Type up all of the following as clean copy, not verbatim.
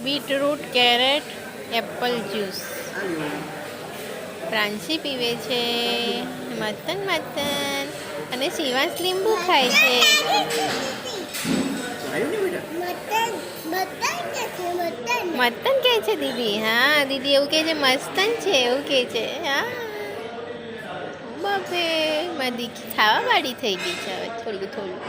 Beetroot, carrot, apple juice. Pranshi પીવે છે. મતન મતન. અને શિવાંશ લીંબુ ખાય છે. મતન કહે છે દીદી. હા દીદી એવું કહે છે મસ્તન છે એવું કહે છે. હા બાપે મારી દીકરી ખાવા વાળી થઈ ગઈ છે હવે થોડું થોડું.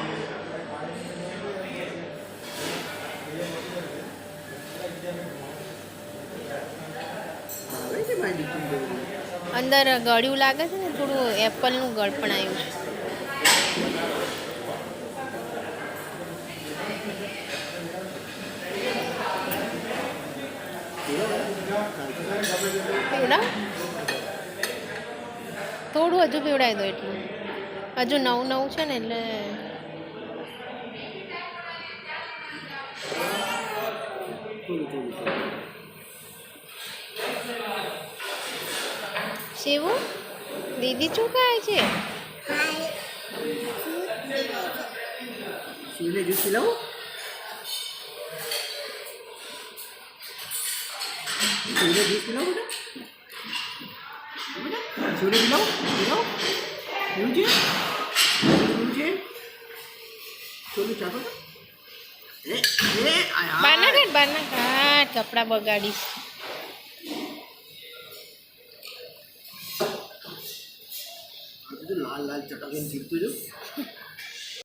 અંદર ગળ્યું લાગે છે ને થોડું એપલનું ગળપણ આવ્યું છે. પીવડા થોડું હજુ પીવડાવી દો એટલું. હજુ નવું નવું છે ને એટલે. શિવું દીદી શું કહે છે? શિવને જ્યુસ પીલાવું? શિવને જ્યુસ પીલાવું બેટા? શિવને પીલાવું? પીલાવું? પીવું છે? પીવું છે? થોડું ચાખો તો. બાના કાઢ કપડાં બગાડીશ. લાલ લાલ ચટાકીને જીવતું જો.